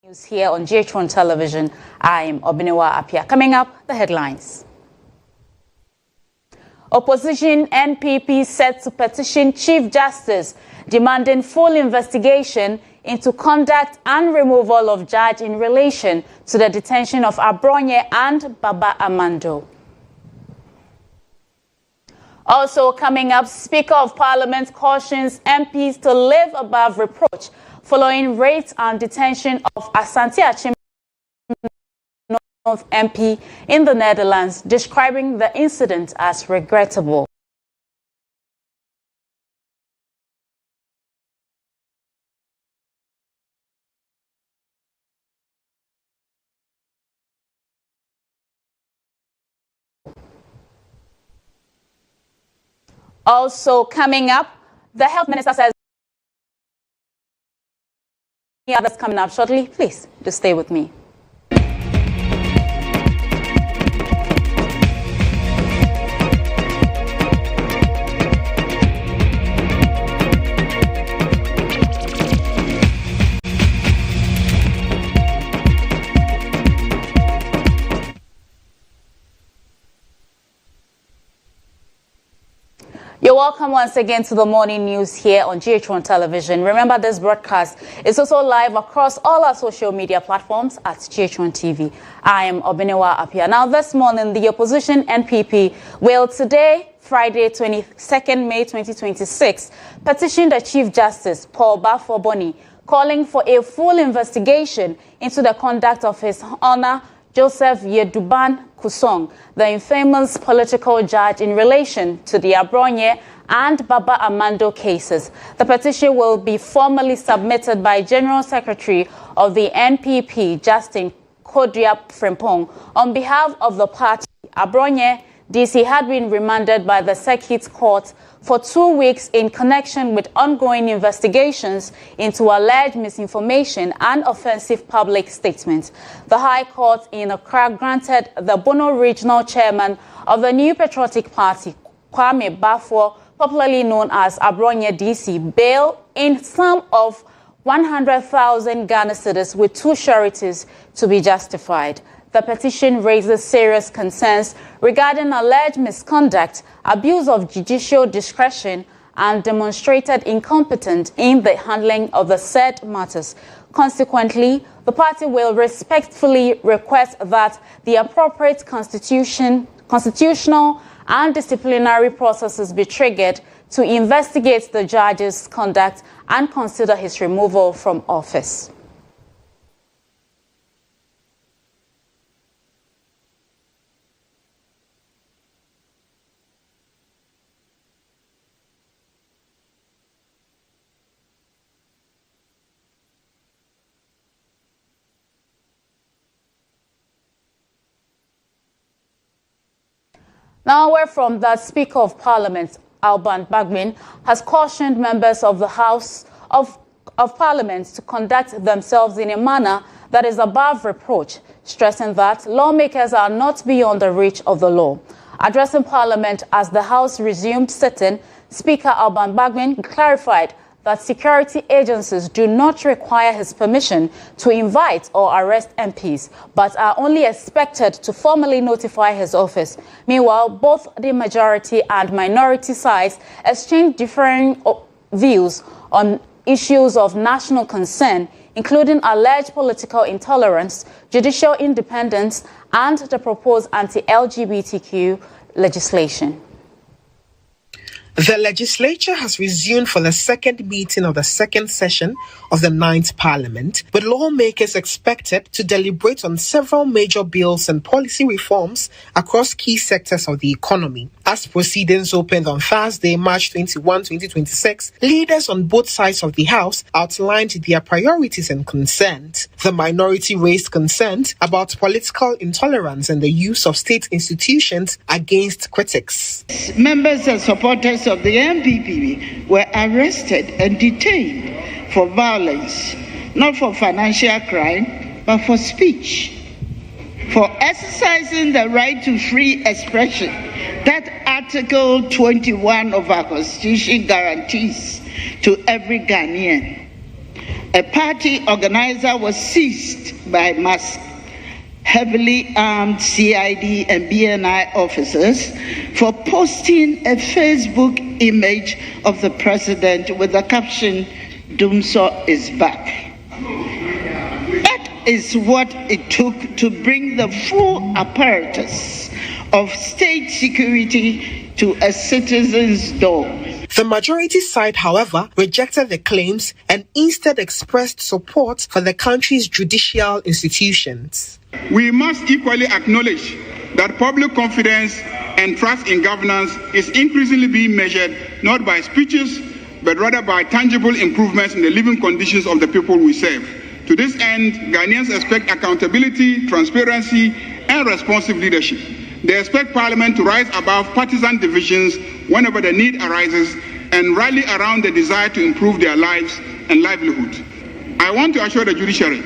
News here on GH1 Television. I am Obenewaa Appiah. Coming up, the headlines. Opposition NPP set to petition Chief Justice demanding full investigation into conduct and removal of judge in relation to the detention of Abronye and Baba Amando. Also coming up, Speaker of Parliament cautions MPs to live above reproach following raid and detention of Asante Achim North MP in the Netherlands, describing the incident as regrettable. Also coming up, the health minister says others coming up shortly. Please, just stay with me. You're welcome once again to the morning news here on GH1 Television. Remember, this broadcast is also live across all our social media platforms at GH1 TV. I am Obenewaa Appiah. Now, this morning, the opposition NPP will today, Friday, 22nd May 2026, petition the Chief Justice, Paul Bafoboni, calling for a full investigation into the conduct of His Honor Joseph Yeduban Kusong, the infamous political judge in relation to the Abronye and Baba Amando cases. The petition will be formally submitted by General Secretary of the NPP, Justin Kodria Frimpong, on behalf of the party. Abronye DC had been remanded by the Circuit Court for 2 weeks in connection with ongoing investigations into alleged misinformation and offensive public statements. The High Court in Accra granted the Bono Regional Chairman of the New Patriotic Party, Kwame Bafo, popularly known as Abronye DC, bail in sum of 100,000 Ghana cedis with 2 sureties to be justified. The petition raises serious concerns regarding alleged misconduct, abuse of judicial discretion, and demonstrated incompetence in the handling of the said matters. Consequently, the party will respectfully request that the appropriate constitutional and disciplinary processes be triggered to investigate the judge's conduct and consider his removal from office. Now, away from that, Speaker of Parliament, Alban Bagbin, has cautioned members of the House of Parliament to conduct themselves in a manner that is above reproach, stressing that lawmakers are not beyond the reach of the law. Addressing Parliament as the House resumed sitting, Speaker Alban Bagbin clarified that security agencies do not require his permission to invite or arrest MPs, but are only expected to formally notify his office. Meanwhile, both the majority and minority sides exchanged differing views on issues of national concern, including alleged political intolerance, judicial independence, and the proposed anti-LGBTQ legislation. The legislature has resumed for the second meeting of the second session of the 9th Parliament, with lawmakers expected to deliberate on several major bills and policy reforms across key sectors of the economy. As proceedings opened on Thursday, March 21, 2026, leaders on both sides of the House outlined their priorities and concerns. The minority raised concerns about political intolerance and the use of state institutions against critics. Members and supporters of the NPP were arrested and detained for violence, not for financial crime, but for speech, for exercising the right to free expression that Article 21 of our Constitution guarantees to every Ghanaian. A party organizer was seized by Musk, heavily armed CID and BNI officers for posting a Facebook image of the president with the caption, "Dumso is back." That is what it took to bring the full apparatus of state security to a citizen's door. The majority side, however, rejected the claims and instead expressed support for the country's judicial institutions. We must equally acknowledge that public confidence and trust in governance is increasingly being measured not by speeches, but rather by tangible improvements in the living conditions of the people we serve. To this end, Ghanaians expect accountability, transparency, and responsive leadership. They expect Parliament to rise above partisan divisions whenever the need arises and rally around the desire to improve their lives and livelihood. I want to assure the judiciary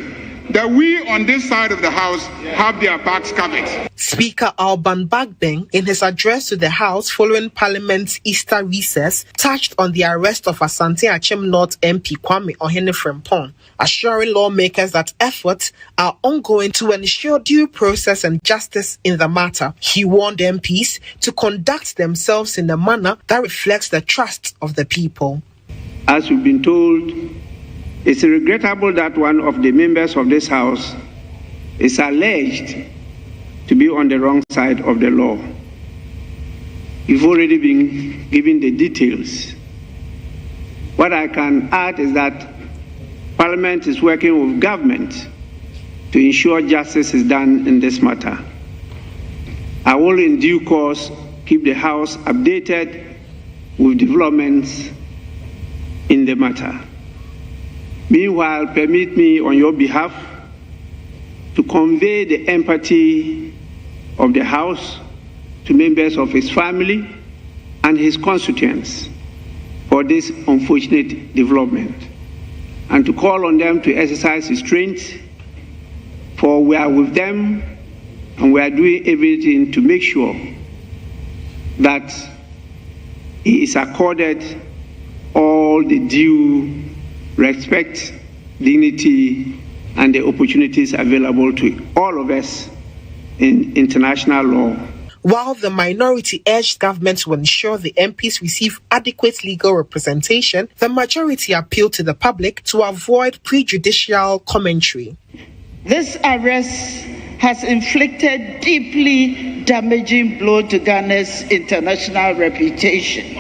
that we on this side of the House have their backs covered. Speaker Alban Bagbeng, in his address to the House following Parliament's Easter recess, touched on the arrest of Asante Achem North MP Kwame Ohene Frempong, assuring lawmakers that efforts are ongoing to ensure due process and justice in the matter. He warned MPs to conduct themselves in a manner that reflects the trust of the people. As we've been told, it's regrettable that one of the members of this House is alleged to be on the wrong side of the law. You've already been given the details. What I can add is that Parliament is working with government to ensure justice is done in this matter. I will in due course keep the House updated with developments in the matter. Meanwhile, permit me on your behalf to convey the empathy of the House to members of his family and his constituents for this unfortunate development, and to call on them to exercise restraint, for we are with them and we are doing everything to make sure that he is accorded all the due respect, dignity, and the opportunities available to all of us in international law. While the minority urged government to ensure the MPs receive adequate legal representation, the majority appealed to the public to avoid prejudicial commentary. This arrest has inflicted deeply damaging blow to Ghana's international reputation.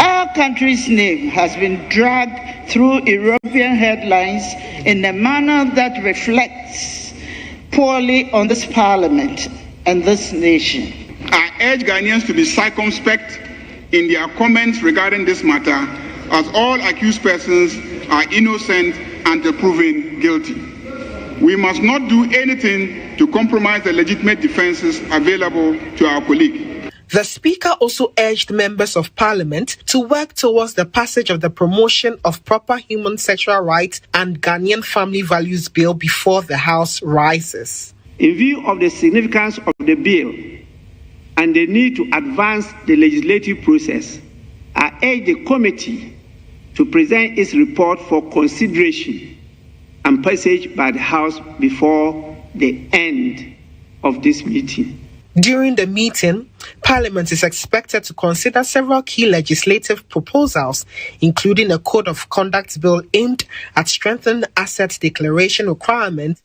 Our country's name has been dragged through European headlines in a manner that reflects poorly on this Parliament and this nation. I urge Ghanaians to be circumspect in their comments regarding this matter, as all accused persons are innocent until proven guilty. We must not do anything to compromise the legitimate defenses available to our colleague. The Speaker also urged members of Parliament to work towards the passage of the Promotion of Proper Human Sexual Rights and Ghanaian Family Values Bill before the House rises. In view of the significance of the bill and the need to advance the legislative process, I urge the committee to present its report for consideration and passage by the House before the end of this meeting. During the meeting, Parliament is expected to consider several key legislative proposals, including a Code of Conduct Bill aimed at strengthening asset declaration requirements.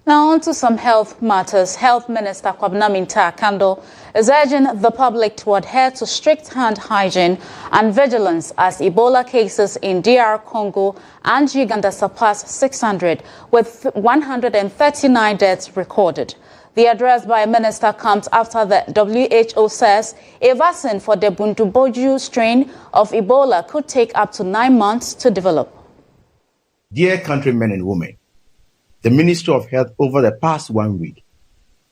Now on to some health matters. Health Minister Kwabena Minta Kando is urging the public to adhere to strict hand hygiene and vigilance as Ebola cases in DR Congo and Uganda surpass 600, with 139 deaths recorded. The address by Minister comes after the WHO says a vaccine for the Bunduboju strain of Ebola could take up to 9 months to develop. Dear countrymen and women, the Ministry of Health over the past 1 week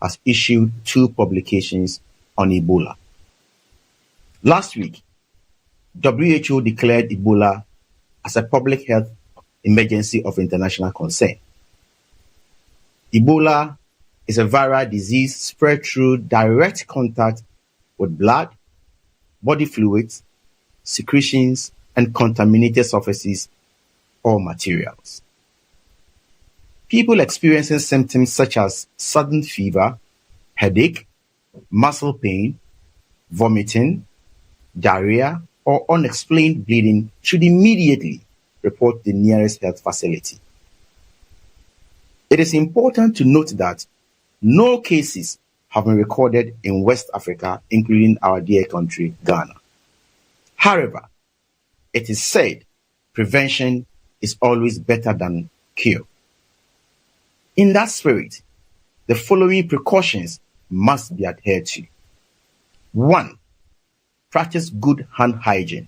has issued 2 publications on Ebola. Last week, WHO declared Ebola as a public health emergency of international concern. Ebola is a viral disease spread through direct contact with blood, body fluids, secretions, and contaminated surfaces or materials. People experiencing symptoms such as sudden fever, headache, muscle pain, vomiting, diarrhea, or unexplained bleeding should immediately report the nearest health facility. It is important to note that no cases have been recorded in West Africa, including our dear country, Ghana. However, it is said prevention is always better than cure. In that spirit, the following precautions must be adhered to. 1. Practice good hand hygiene.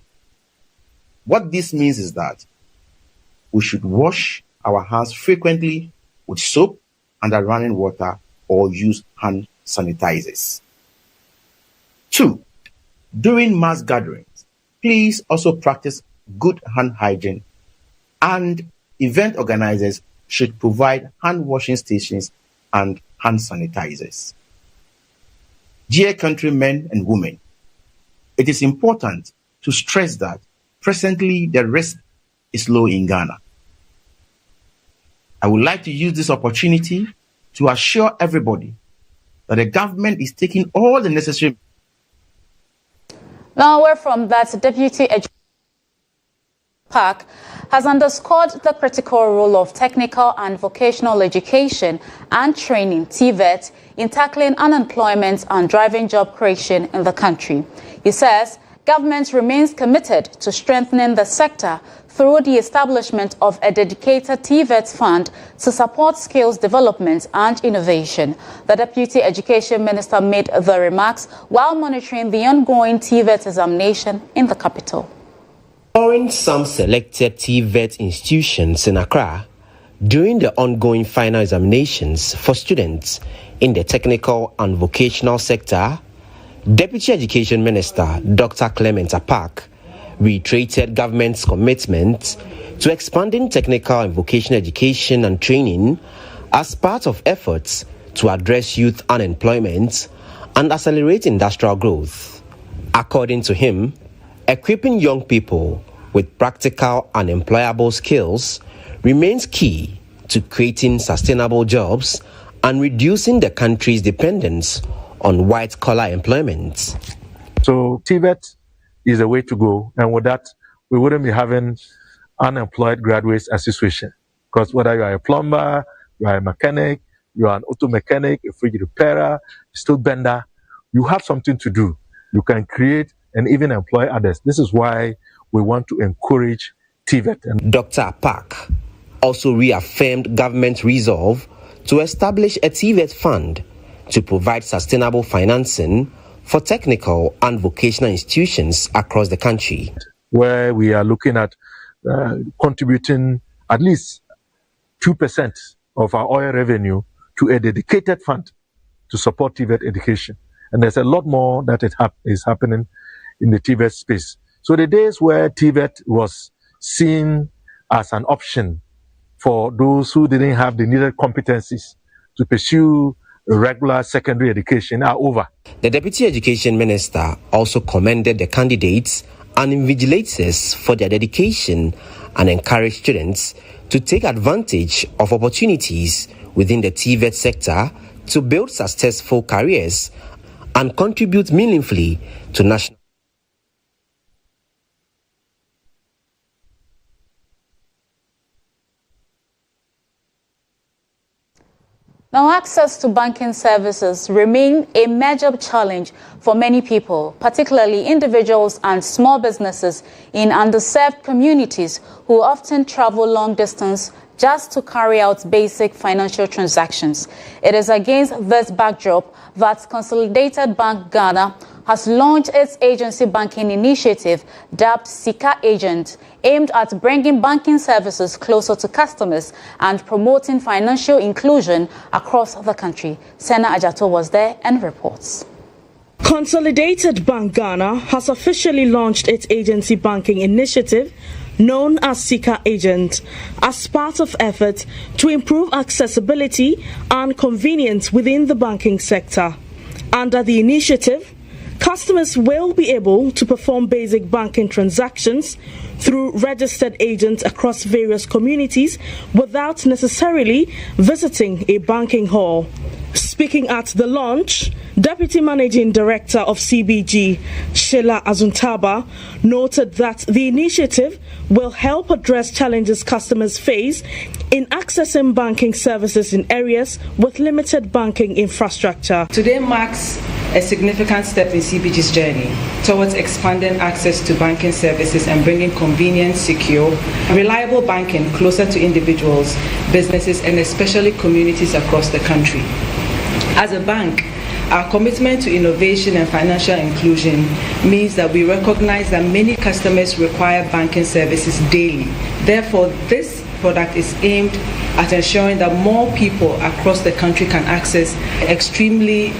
What this means is that we should wash our hands frequently with soap under running water or use hand sanitizers. 2. During mass gatherings, please also practice good hand hygiene, and event organizers should provide hand washing stations and hand sanitizers. Dear countrymen and women, it is important to stress that presently the risk is low in Ghana. I would like to use this opportunity to assure everybody that the government is taking all the necessary. Now, away from that, Deputy Appiah has underscored the critical role of technical and vocational education and training, TVET, in tackling unemployment and driving job creation in the country. He says government remains committed to strengthening the sector through the establishment of a dedicated TVET fund to support skills development and innovation. The Deputy Education Minister made the remarks while monitoring the ongoing TVET examination in the capital. During some selected TVET institutions in Accra, during the ongoing final examinations for students in the technical and vocational sector, Deputy Education Minister Dr. Clement Appiah reiterated government's commitment to expanding technical and vocational education and training as part of efforts to address youth unemployment and accelerate industrial growth. According to him, equipping young people with practical and employable skills remains key to creating sustainable jobs and reducing the country's dependence on white-collar employment. So TVET is a way to go, and with that, we wouldn't be having unemployed graduates as a situation. Because whether you are a plumber, you are a mechanic, you are an auto mechanic, a fridge repairer, a steel bender, you have something to do. You can create and even employ others. This is why we want to encourage TVET. Dr. Appiah also reaffirmed government's resolve to establish a TVET fund to provide sustainable financing for technical and vocational institutions across the country, where we are looking at contributing at least 2% of our oil revenue to a dedicated fund to support TVET education. And there's a lot more that is happening in the TVET space. So the days where TVET was seen as an option for those who didn't have the needed competencies to pursue regular secondary education are over. The Deputy Education Minister also commended the candidates and invigilators for their dedication and encouraged students to take advantage of opportunities within the TVET sector to build successful careers and contribute meaningfully to national. Now, access to banking services remain a major challenge for many people, particularly individuals and small businesses in underserved communities who often travel long distance just to carry out basic financial transactions. It is against this backdrop that Consolidated Bank Ghana has launched its agency banking initiative dubbed Sika Agent, aimed at bringing banking services closer to customers and promoting financial inclusion across the country. Sena Ajato was there and reports. Consolidated Bank Ghana has officially launched its agency banking initiative known as Sika Agent as part of efforts to improve accessibility and convenience within the banking sector. Under the initiative, Customers will be able to perform basic banking transactions through registered agents across various communities without necessarily visiting a banking hall. Speaking at the launch, Deputy Managing Director of CBG, Sheila Azuntaba, noted that the initiative will help address challenges customers face in accessing banking services in areas with limited banking infrastructure. Today marks a significant step in CBG's journey towards expanding access to banking services and bringing convenient, secure, reliable banking closer to individuals, businesses, and especially communities across the country. As a bank, our commitment to innovation and financial inclusion means that we recognize that many customers require banking services daily. Therefore, this product is aimed at ensuring that more people across the country can access extremely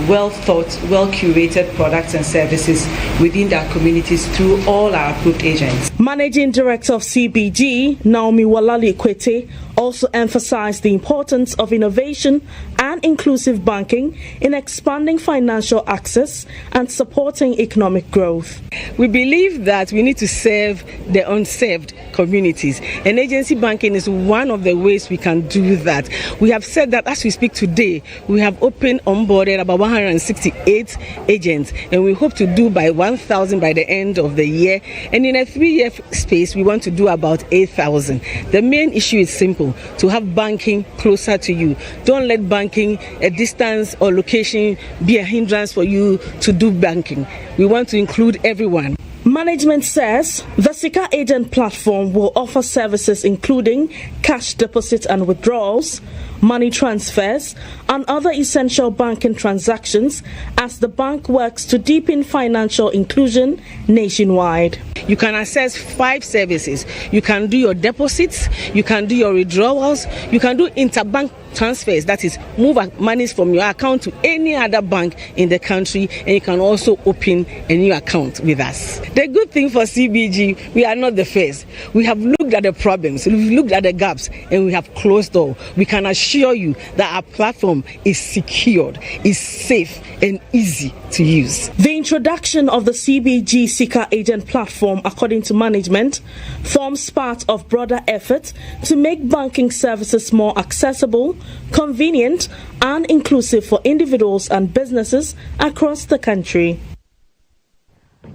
well-thought, well-curated products and services within their communities through all our approved agents. Managing Director of CBG, Naomi Walali-Kwete, also emphasized the importance of innovation and inclusive banking in expanding financial access and supporting economic growth. We believe that we need to serve the unserved communities, and agency banking is one of the ways we can do that. We have said that as we speak today, we have onboarded about 168 agents, and we hope to do by 1,000 by the end of the year. And in a 3-year space, we want to do about 8,000. The main issue is simple: to have banking closer to you. Don't let banking, a distance or location, be a hindrance for you to do banking. We want to include everyone. Management says the Sika Agent platform will offer services including cash deposits and withdrawals, money transfers, and other essential banking transactions as the bank works to deepen financial inclusion nationwide. You can access 5 services. You can do your deposits, you can do your withdrawals, you can do interbank transfers, that is, move monies from your account to any other bank in the country, and you can also open a new account with us. The good thing for CBG, we are not the first. We have looked at the problems, we've looked at the gaps, and we have closed all. We can assure you that our platform is secured, is safe, and easy to use. The introduction of the CBG Sika Agent platform, according to management, forms part of broader effort to make banking services more accessible, convenient, and inclusive for individuals and businesses across the country.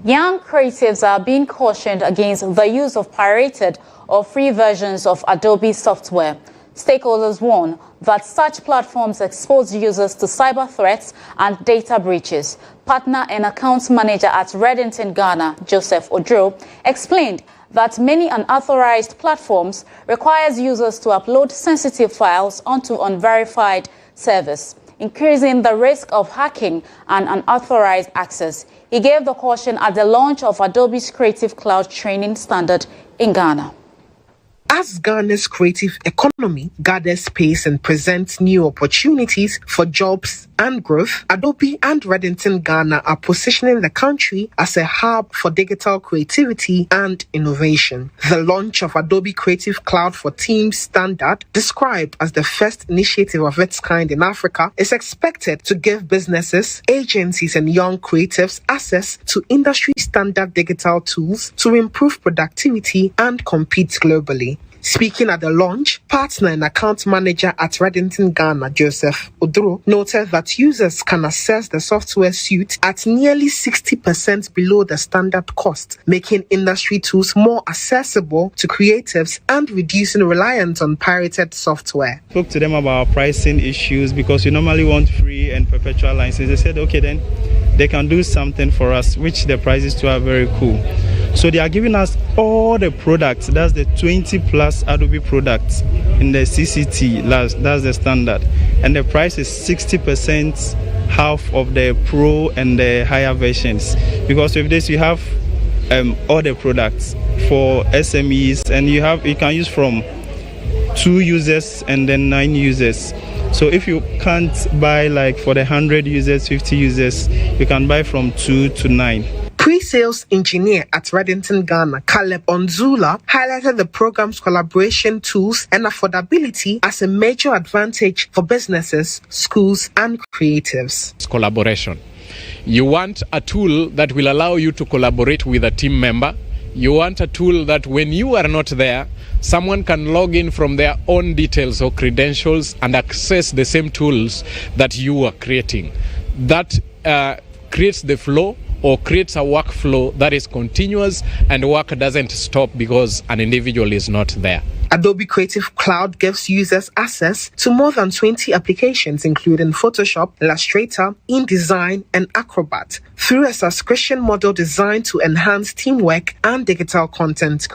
Young creatives are being cautioned against the use of pirated or free versions of Adobe software. Stakeholders warn that such platforms expose users to cyber threats and data breaches. Partner and accounts manager at Reddington, Ghana, Joseph Odro, explained that many unauthorized platforms requires users to upload sensitive files onto unverified servers, increasing the risk of hacking and unauthorized access. He gave the caution at the launch of Adobe's Creative Cloud training standard in Ghana. As Ghana's creative economy gathers pace and presents new opportunities for jobs and growth, Adobe and Reddington, Ghana are positioning the country as a hub for digital creativity and innovation. The launch of Adobe Creative Cloud for Teams standard, described as the first initiative of its kind in Africa, is expected to give businesses, agencies, and young creatives access to industry-standard digital tools to improve productivity and compete globally. Speaking at the launch, partner and account manager at Reddington, Ghana, Joseph Odro, noted that users can access the software suite at nearly 60% below the standard cost, making industry tools more accessible to creatives and reducing reliance on pirated software. Spoke to them about pricing issues because we normally want free and perpetual licenses. They said, okay, then they can do something for us, which the prices too are very cool. So they are giving us all the products. That's the 20 plus Adobe products in the CCT. That's the standard. And the price is 60% half of the Pro and the higher versions. Because with this you have all the products for SMEs, and you can use from 2 users and then 9 users. So if you can't buy like for the 100 users, 50 users, you can buy from 2 to 9. Pre-sales engineer at Reddington, Ghana, Caleb Onzula, highlighted the program's collaboration tools and affordability as a major advantage for businesses, schools, and creatives. Collaboration. You want a tool that will allow you to collaborate with a team member. You want a tool that when you are not there, someone can log in from their own details or credentials and access the same tools that you are creating. That creates the flow or creates a workflow that is continuous and work doesn't stop because an individual is not there. Adobe Creative Cloud gives users access to more than 20 applications, including Photoshop, Illustrator, InDesign, and Acrobat, through a subscription model designed to enhance teamwork and digital content.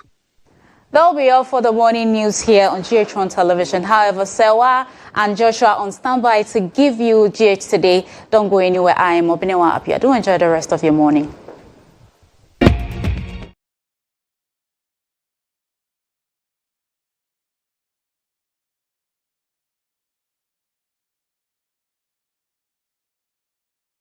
That'll be all for the morning news here on GH1 Television. However, Sewa and Joshua on standby to give you GH Today. Don't go anywhere. I am Obenewaa Appiah. Do enjoy the rest of your morning.